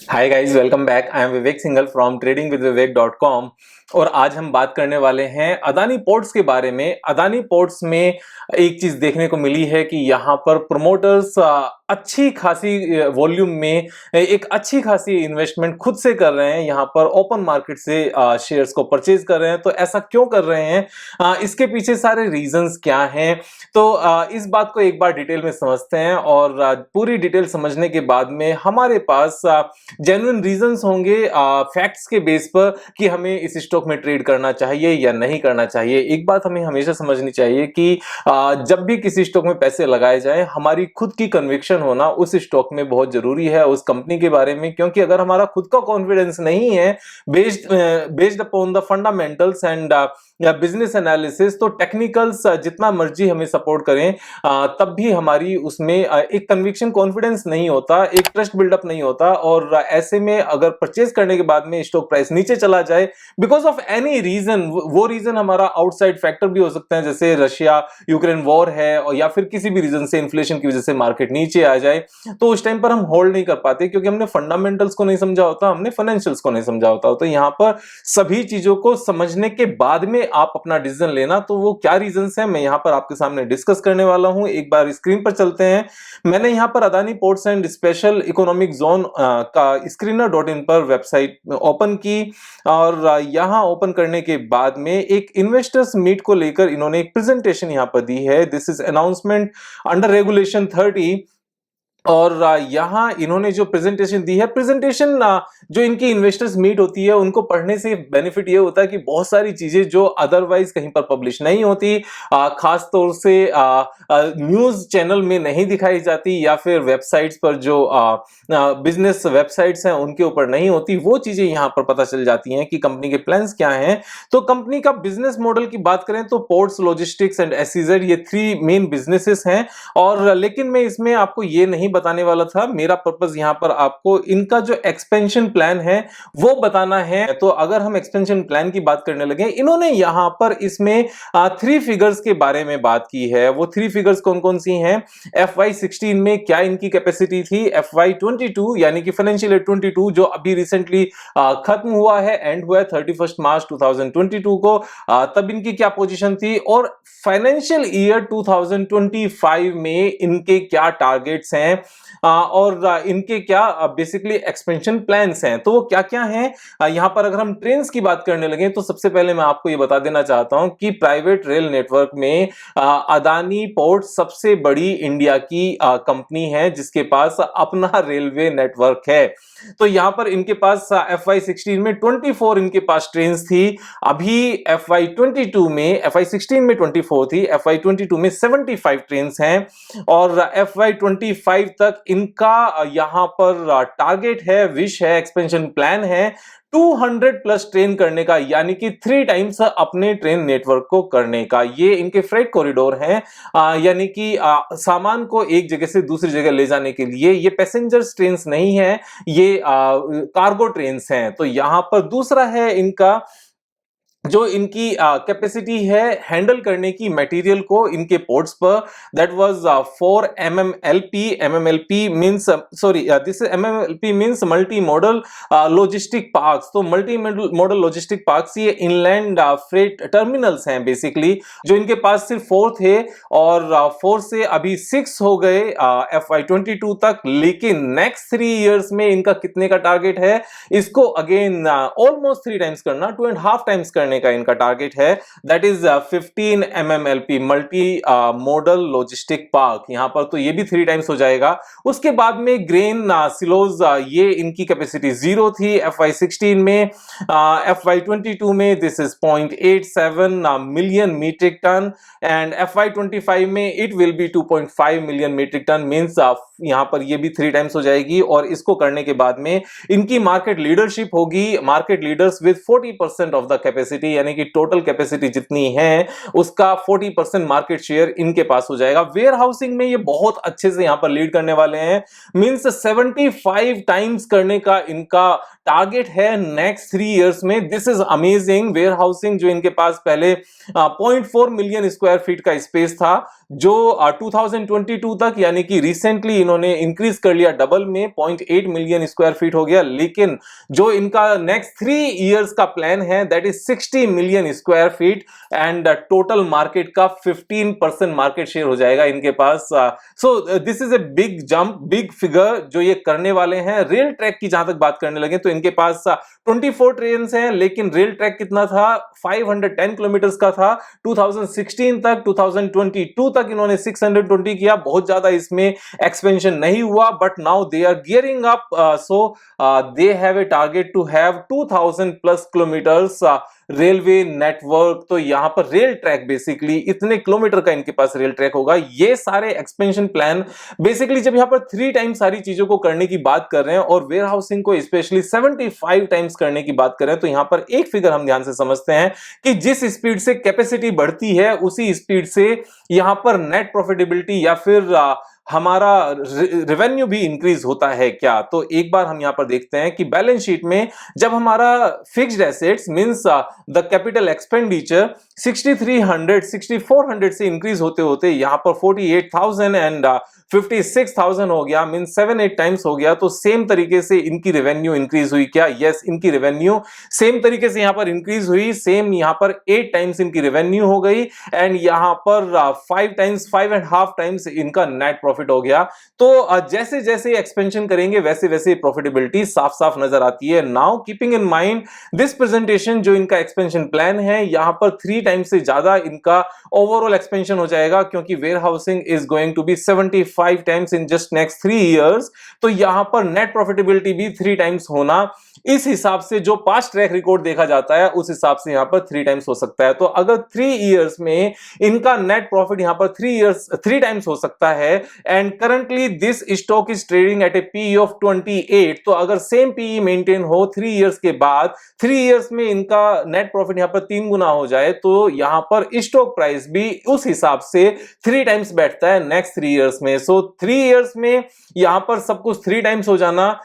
Hi guys, welcome back. I am Vivek Singhal from tradingwithvivek.com। और आज हम बात करने वाले हैं अदानी पोर्ट्स के बारे में। अदानी पोर्ट्स में एक चीज देखने को मिली है कि यहाँ पर प्रमोटर्स अच्छी खासी वॉल्यूम में एक अच्छी खासी इन्वेस्टमेंट खुद से कर रहे हैं, यहाँ पर ओपन मार्केट से शेयर्स को परचेज कर रहे हैं। तो ऐसा क्यों कर रहे हैं, इसके पीछे सारे रीजंस क्या हैं, तो इस बात को एक बार डिटेल में समझते हैं। और पूरी डिटेल समझने के बाद में हमारे पास जेन्युइन रीजंस होंगे फैक्ट्स के बेस पर कि हमें इस स्टॉक में ट्रेड करना चाहिए या नहीं करना चाहिए। एक बात हमें हमेशा समझनी चाहिए कि जब भी किसी स्टॉक में पैसे लगाए जाए, हमारी खुद की कन्विक्शन होना उस स्टॉक में बहुत जरूरी है, उस कंपनी के बारे में। क्योंकि अगर हमारा खुद का कॉन्फिडेंस नहीं है based upon the fundamentals and या बिजनेस एनालिसिस, तो टेक्निकल्स जितना मर्जी हमें सपोर्ट करें, तब भी हमारी उसमें एक कन्विक्शन कॉन्फिडेंस नहीं होता, एक ट्रस्ट बिल्डअप नहीं होता। और ऐसे में अगर परचेज करने के बाद में स्टॉक प्राइस नीचे चला जाए बिकॉज ऑफ एनी रीजन, वो रीजन हमारा आउटसाइड फैक्टर भी हो सकता है, जैसे रशिया यूक्रेन वॉर है, और या फिर किसी भी रीजन से इन्फ्लेशन की वजह से मार्केट नीचे आ जाए, तो उस टाइम पर हम होल्ड नहीं कर पाते क्योंकि हमने फंडामेंटल्स को नहीं समझा होता, हमने फाइनेंशियल्स को नहीं समझा होता। तो यहां पर सभी चीजों को समझने के बाद में आप अपना डिसीजन लेना। तो वो क्या रीजंस हैं, मैं यहां पर आपके सामने डिस्कस करने वाला हूं। एक बार स्क्रीन पर चलते हैं। मैंने यहां पर Adani ports and special economic zone का screener.in पर वेबसाइट ओपन की, और यहां ओपन करने के बाद में एक इन्वेस्टर्स मीट को लेकर इन्होंने एक प्रेजेंटेशन यहां पर दी है। This is announcement under regulation 30। और यहाँ इन्होंने जो प्रेजेंटेशन दी है, प्रेजेंटेशन जो इनकी इन्वेस्टर्स मीट होती है उनको पढ़ने से बेनिफिट ये होता है कि बहुत सारी चीजें जो अदरवाइज कहीं पर पब्लिश नहीं होती, खास तौर से न्यूज चैनल में नहीं दिखाई जाती, या फिर वेबसाइट्स पर जो बिजनेस वेबसाइट्स हैं उनके ऊपर नहीं होती, वो चीजें यहाँ पर पता चल जाती हैं कि कंपनी के प्लान्स क्या हैं। तो कंपनी का बिजनेस मॉडल की बात करें तो पोर्ट्स, लॉजिस्टिक्स एंड एसईजेड, ये 3 मेन बिजनेसेस हैं। और लेकिन मैं इसमें आपको ये नहीं बताने वाला था, मेरा पर्पस यहां पर आपको इनका जो एक्सपेंशन प्लान है वो बताना है। तो अगर हम एक्सपेंशन प्लान की बात करने लगे, इन्होंने यहां पर इसमें 3 फिगर्स के बारे में बात की है। वो 3 फिगर्स कौन कौन सी हैं? FY16 में क्या इनकी कैपेसिटी थी, FY22 यानी कि फाइनेंशियल ईयर 22 जो अभी रिसेंटली खत्म हुआ है, एंड हुआ है 31 मार्च 2022 को, तब इनकी क्या पोजीशन थी, और फाइनेंशियल ईयर 2025 में इनके क्या टारगेट्स हैं, और इनके क्या बेसिकली एक्सपेंशन प्लान्स हैं। तो वो क्या क्या हैं यहां पर अगर हम ट्रेन्स की बात करने लगे, तो सबसे पहले मैं आपको ये बता देना चाहता हूं कि प्राइवेट रेल नेटवर्क में अदानी पोर्ट सबसे बड़ी इंडिया की कंपनी है जिसके पास अपना रेलवे नेटवर्क है। तो यहां पर इनके पास FY16 में 24 इनके पास ट्रेन्स थी। अभी FY22 में, FY16 में 24 थी, FY22 में 75 ट्रेन्स हैं। और FY25 तक इनका यहां पर टारगेट है, विश है, एक्सपेंशन प्लान है 200 प्लस ट्रेन करने का, यानी कि 3 टाइम्स अपने ट्रेन नेटवर्क को करने का। ये इनके फ्रेट कॉरिडोर हैं, यानी कि सामान को एक जगह से दूसरी जगह ले जाने के लिए। ये पैसेंजर्स ट्रेन्स नहीं है, ये कार्गो ट्रेन्स हैं। तो यहां पर दूसरा है इनका जो इनकी कैपेसिटी है हैंडल करने की मटेरियल को इनके पोर्ट्स पर, that was 4 MMLP। MMLP means, sorry, this MMLP means multi modal logistic parks. तो मल्टी मॉडल लॉजिस्टिक पार्क्स ये इनलैंड फ्रेट टर्मिनल्स हैं बेसिकली, जो इनके पास सिर्फ 4 थे, और 4 से अभी 6 हो गए FY22 तक। लेकिन नेक्स्ट 3 इयर्स में इनका कितने का टारगेट है, इसको अगेन ऑलमोस्ट 3 टाइम्स करना, 2.5 टाइम्स करने का इनका टारगेट है। That is 15 MMLP, multi modal logistic park. यहां पर तो ये भी 3 टाइम्स हो जाएगा। उसके बाद में ग्रेन सिलोज, ये इनकी कैपेसिटी 0 थी FY16 में। FY22 में this is 0.87 million metric ton, and FY25 में it will be 2.5 million metric ton. Means यहां पर ये भी 3 टाइम्स हो जाएगी। और इसको करने के बाद में इनकी मार्केट लीडरशिप होगी, market leaders with 40% of the capacity capacity यानी कि टोटल कैपेसिटी जितनी है उसका 40% मार्केट शेयर इनके पास हो जाएगा। वेयर हाउसिंग में ये बहुत अच्छे से यहां पर लीड करने वाले हैं, मींस 75 टाइम्स करने का इनका टारगेट है नेक्स्ट 3 इयर्स में। This is amazing. Warehousing जो इनके पास पहले 0.4 मिलियन स्क्वायर फीट का स्पेस था, जो 2022 तक यानी कि रिसेंटली इन्होंने इंक्रीज कर लिया डबल में 0.8 मिलियन स्क्वायर फीट हो गया। लेकिन जो इनका नेक्स्ट 3 इयर्स का प्लान है that is 60 million square feet and total market का 15% मार्केट शेयर हो जाएगा इनके पास। So this is a big jump, big figure जो ये करने वाले हैं। रेल ट्रैक की जहां तक बात करने लगे तो इनके पास 24 ट्रेन हैं, लेकिन रेल ट्रैक कितना था, 510 किलोमीटर का था 2016 तक। 2022 तक इन्होंने 620 किया, बहुत ज्यादा इसमें एक्सपेंशन नहीं हुआ, but now they are gearing up, so they have a target to have 2000 plus kilometres railway network. तो यहां पर रेल ट्रैक बेसिकली इतने किलोमीटर का इनके पास रेल ट्रैक होगा। ये सारे एक्सपेंशन प्लान बेसिकली जब यहां पर 3 टाइम सारी चीजों को करने की बात कर रहे हैं और वेयर हाउसिंग को स्पेशली 75 टाइम्स करने की बात कर रहे हैं, तो यहां पर एक फिगर हम ध्यान से समझते हैं कि जिस स्पीड से कैपेसिटी बढ़ती है उसी स्पीड से यहां पर नेट प्रॉफिटेबिलिटी या फिर हमारा रेवेन्यू भी इंक्रीज होता है क्या। तो एक बार हम यहां पर देखते हैं कि बैलेंस शीट में जब हमारा fixed assets means the capital expenditure 6300 6400 से इंक्रीज होते होते यहां पर 48,000 एंड 56,000 हो गया, मीन 7-8 टाइम्स हो गया। तो सेम तरीके से इनकी रेवेन्यू इंक्रीज हुई क्या? यस, इनकी रेवेन्यू सेम तरीके से यहां पर इंक्रीज हुई, सेम यहां पर 8 टाइम्स इनकी रेवेन्यू हो गई एंड यहां पर 5.5 टाइम्स इनका नेट प्रॉफिट हो गया। तो जैसे जैसे एक्सपेंशन करेंगे वैसे वैसे प्रॉफिटेबिलिटी साफ साफ नजर आती है। Now keeping in mind this presentation, जो इनका एक्सपेंशन प्लान है यहां पर 3 टाइम्स से ज्यादा इनका ओवरऑल एक्सपेंशन हो जाएगा, क्योंकि warehousing is going to be 75 times in just next 3 years. तो यहां पर नेट प्रॉफिटेबिलिटी भी 3 टाइम्स होना, इस हिसाब से जो पास्ट ट्रैक रिकॉर्ड देखा जाता है उस हिसाब से यहां पर 3 टाइम्स हो सकता है। तो अगर 3 इयर्स में इनका नेट प्रॉफिट यहां पर 3 टाइम्स हो सकता है and currently this stock is trading at a PE of 28, तो अगर सेम पीई मेंटेन हो 3 इयर्स के बाद 3 इयर्स में इनका नेट प्रॉफिट यहां पर 3 गुना हो जाए, तो यहां पर स्टॉक प्राइस भी उस हिसाब से 3 टाइम्स बैठता है नेक्स्ट 3 इयर्स में। सो 3 इयर्स में यहां पर सब कुछ 3 टाइम्स हो जाना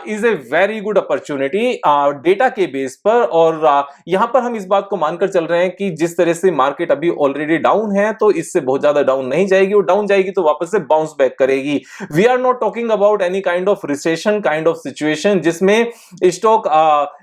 is a very good opportunity data के बेस पर। और यहां पर हम इस बात को मानकर चल रहे हैं कि जिस तरह से मार्केट अभी ऑलरेडी डाउन है तो इससे बहुत ज्यादा डाउन नहीं जाएगी, और डाउन जाएगी तो वापस से बाउंस बैक करेगी। We are not talking about any kind of recession kind of situation जिसमें स्टॉक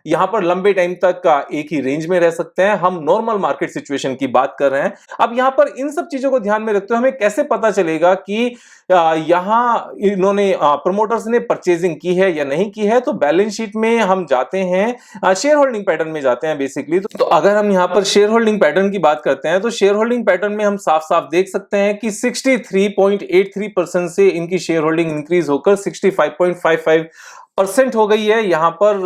यहां पर लंबे टाइम तक एक ही रेंज में रह सकते हैं। हम नॉर्मल मार्केट सिचुएशन की बात कर रहे हैं। अब यहां पर इन सब चीजों को ध्यान में रखते हुए हमें कैसे पता चलेगा कि यहां इन्होंने प्रमोटर्स ने परचेजिंग की है या नहीं की है। तो बैलेंस शीट में हम जाते हैं, शेयर होल्डिंग पैटर्न में जाते हैं बेसिकली। तो अगर हम यहां पर शेयर होल्डिंग पैटर्न की बात करते हैं तो शेयर होल्डिंग पैटर्न में हम साफ साफ देख सकते हैं कि 63.83% से इनकी शेयर होल्डिंग इंक्रीज होकर 65.55% हो गई है। यहां पर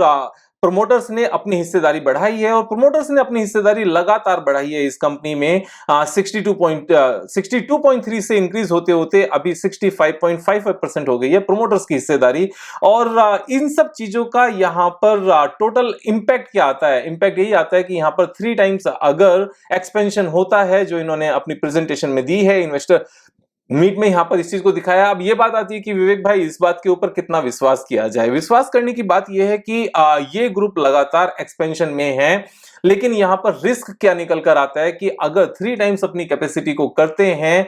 प्रमोटर्स ने अपनी हिस्सेदारी बढ़ाई है और प्रमोटर्स ने अपनी हिस्सेदारी लगातार बढ़ाई है इस कंपनी में। 62.3 से इंक्रीज होते होते अभी 65.55% हो गई है प्रमोटर्स की हिस्सेदारी। और इन सब चीजों का यहां पर टोटल इंपैक्ट क्या आता है? इंपैक्ट यही आता है कि यहां पर 3 टाइम्स अगर एक्सपेंशन होता है, जो इन्होंने अपनी प्रेजेंटेशन में दी है, इन्वेस्टर मीट में यहां पर इस चीज को दिखाया। अब ये बात आती है कि विवेक भाई इस बात के ऊपर कितना विश्वास किया जाए। विश्वास करने की बात यह है कि ये ग्रुप लगातार एक्सपेंशन में है, लेकिन यहां पर रिस्क क्या निकल कर आता है कि अगर 3 टाइम्स अपनी कैपेसिटी को करते हैं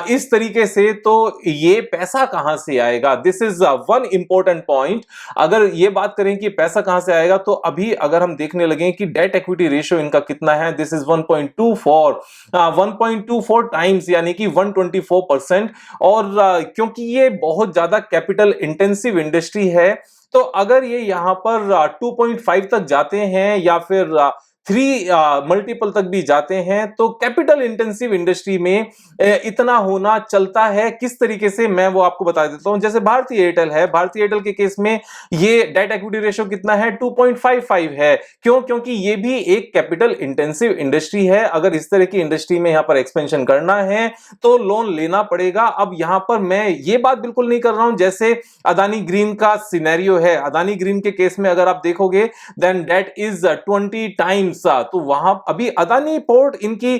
इस तरीके से, तो ये पैसा कहां से आएगा? This is one important point. अगर ये बात करें कि पैसा कहां से आएगा, तो अभी अगर हम देखने लगे कि डेट इक्विटी रेशियो इनका कितना है, दिस इज 1.24 टाइम्स यानी कि 124%। और क्योंकि ये बहुत ज्यादा कैपिटल इंटेंसिव इंडस्ट्री है, तो अगर ये यहां पर 2.5 तक जाते हैं या फिर 3 मल्टीपल तक भी जाते हैं, तो कैपिटल इंटेंसिव इंडस्ट्री में इतना होना चलता है। किस तरीके से, मैं वो आपको बता देता हूं। जैसे भारतीय एयरटेल है, भारतीय एयरटेल के केस में ये डेट इक्विटी रेशियो कितना है? 2.55 है। क्यों? क्योंकि ये भी एक कैपिटल इंटेंसिव इंडस्ट्री है। अगर इस तरह की इंडस्ट्री में यहां पर एक्सपेंशन करना है तो लोन लेना पड़ेगा। अब यहां पर मैं ये बात बिल्कुल नहीं कर रहा हूं जैसे अदानी ग्रीन का सिनेरियो है। अदानी ग्रीन के केस में अगर आप देखोगे then debt is 20 times deals, तो वहां अभी अदानी पोर्ट इनकी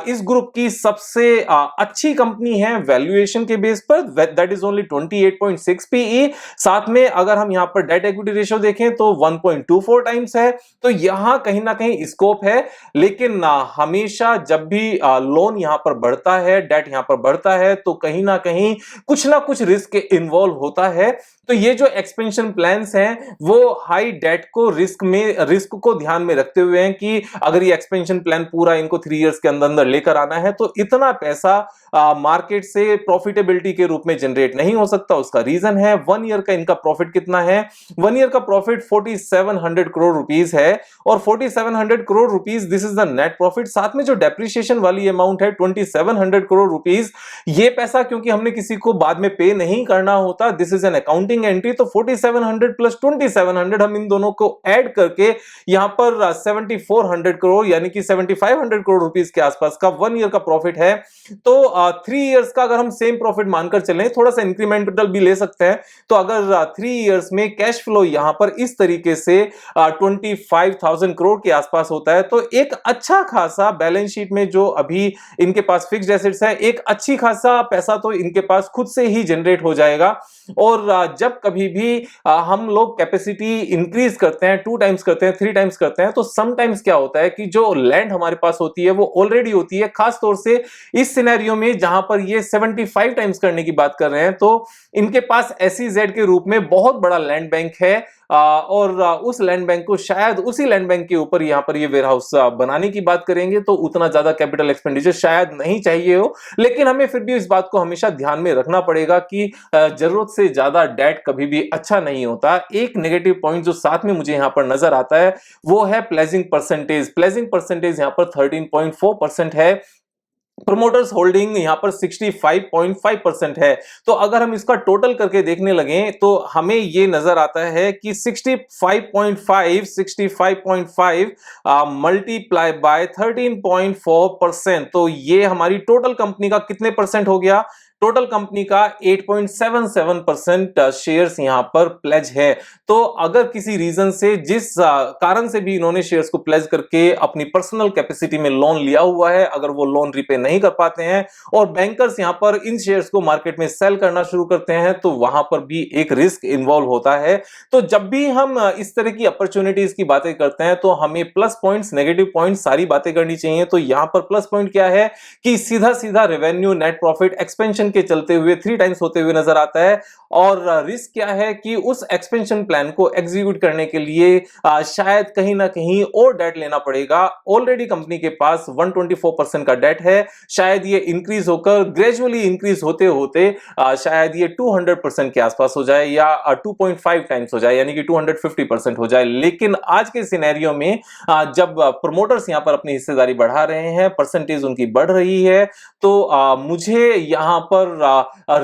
इस ग्रुप की सबसे अच्छी कंपनी है वैल्यूएशन के बेस पर, दैट इज ओनली 28.6 पीई। साथ में अगर हम यहां पर डेट इक्विटी रेशियो देखें तो 1.24 टाइम्स है। तो यहां कहीं ना कहीं स्कोप है, लेकिन हमेशा जब भी लोन यहां पर बढ़ता है, डेट यहां पर बढ़ता है, तो कहीं ना कुछ रिस्क इन्वॉल्व होता है। तो ये जो एक्सपेंशन प्लान्स हैं वो हाई डेट को रिस्क को ध्यान में रखते हुए हैं कि अगर ये एक्सपेंशन प्लान पूरा इनको 3 इयर्स के अंदर अंदर लेकर आना है तो इतना पैसा मार्केट से प्रॉफिटेबिलिटी के रूप में जनरेट नहीं हो सकता। उसका रीजन है 1 ईयर का इनका प्रॉफिट कितना है। 1 ईयर का प्रॉफिट 4700 करोड़ रुपीस है, और 4700 crore rupees this is the net profit. साथ में जो डेप्रिसिएशन वाली अमाउंट है 2700 करोड़ रुपीस, ये पैसा क्योंकि हमने किसी को बाद में पे नहीं करना होता, this is an accounting entry. तो 4700 प्लस 2700 हम इन दोनों को ऐड करके यहां पर 7400 करोड़ यानी कि 7500 करोड़ रुपीस के आसपास का 1 ईयर का प्रॉफिट है। तो 3 इयर्स का अगर हम सेम प्रॉफिट मानकर चलें, थोड़ा सा इंक्रीमेंटल भी ले सकते हैं, तो अगर 3 इयर्स में कैश फ्लो यहां पर इस तरीके से 25,000 करोड़ के आसपास होता है, तो एक अच्छा खासा बैलेंस शीट में जो अभी इनके पास फिक्स्ड एसेट्स है, एक अच्छी खासा पैसा तो इनके पास खुद से ही जनरेट हो जाएगा। और जब कभी भी हम लोग कैपेसिटी इंक्रीज करते हैं, 2 टाइम्स करते हैं, 3 टाइम्स करते हैं, तो समटाइम्स क्या होता है कि जो लैंड हमारे पास होती है वो ऑलरेडी होती है। खास तौर से इस सिनेरियो में जहां पर ये 75 टाइम्स करने की बात कर रहे हैं, तो इनके पास एसईजेड के रूप में बहुत बड़ा लैंड बैंक है, और उस लैंड बैंक को शायद उसी लैंड बैंक के ऊपर यहां पर ये वेयर हाउस बनाने की बात करेंगे, तो उतना ज्यादा कैपिटल एक्सपेंडिचर शायद नहीं चाहिए हो। लेकिन हमें फिर भी इस बात को हमेशा ध्यान में रखना पड़ेगा कि जरूरत से ज्यादा डेट कभी भी अच्छा नहीं होता। एक नेगेटिव पॉइंट जो साथ में मुझे यहां पर नजर आता है वो है प्लेजिंग परसेंटेज। प्लेजिंग परसेंटेज यहां पर 13.4% है। प्रोमोटर्स होल्डिंग यहां पर 65.5% है। तो अगर हम इसका टोटल करके देखने लगे तो हमें यह नजर आता है कि 65.5 मल्टीप्लाई बाय 13.4%, तो ये हमारी टोटल कंपनी का कितने परसेंट हो गया? टोटल कंपनी का 8.77% शेयर्स यहां पर प्लेज है। तो अगर किसी रीजन से जिस कारण से भी इन्होंने शेयर्स को प्लेज करके अपनी पर्सनल कैपेसिटी में लोन लिया हुआ है, अगर वो लोन रिपे नहीं कर पाते हैं और बैंकर्स यहां पर इन शेयर्स को मार्केट में सेल करना शुरू करते हैं, तो वहां पर भी एक रिस्क इन्वॉल्व होता है। तो जब भी हम इस तरह की अपॉर्चुनिटीज की बातें करते हैं तो हमें प्लस पॉइंट्स, नेगेटिव पॉइंट्स सारी बातें करनी चाहिए। तो यहां पर प्लस पॉइंट क्या है कि सीधा सीधा रेवेन्यू, नेट प्रॉफिट एक्सपेंशन के चलते हुए 3 टाइम्स होते हुए नजर आता है। और रिस्क क्या है कि उस एक्सपेंशन प्लान को एग्जीक्यूट करने के लिए शायद कहीं ना कहीं और डेट लेना पड़ेगा। ऑलरेडी कंपनी के पास 124% का डेट है, शायद ये इंक्रीज होकर ग्रेजुअली इंक्रीज होते होते शायद ये 200% के आसपास हो जाए या 2.5 टाइम्स हो जाए, यानी कि 250% हो जाए। लेकिन आज के सिनेरियो में जब प्रोमोटर्स यहां पर अपनी हिस्सेदारी बढ़ा रहे हैं, परसेंटेज उनकी बढ़ रही है, तो मुझे यहां पर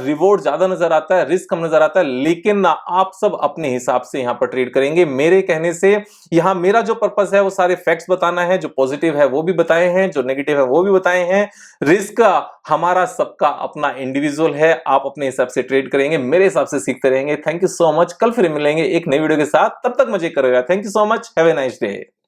रिवॉर्ड ज्यादा नजर आता है, रिस्क कम नजर आता है। लेकिन आप सब अपने हिसाब से यहां पर ट्रेड करेंगे। मेरे कहने से यहां मेरा जो पर्पस है वो सारे फैक्ट्स बताना है, जो पॉजिटिव है वो भी बताए हैं, जो नेगेटिव है वो भी बताए हैं। रिस्क हमारा सबका अपना इंडिविजुअल है, आप अपने हिसाब से ट्रेड करेंगे, मेरे हिसाब से सीखते रहेंगे। Thank you so much. कल फिर मिलेंगे एक नई वीडियो के साथ, तब तक मजे करेगा। Thank you so much, have a nice day.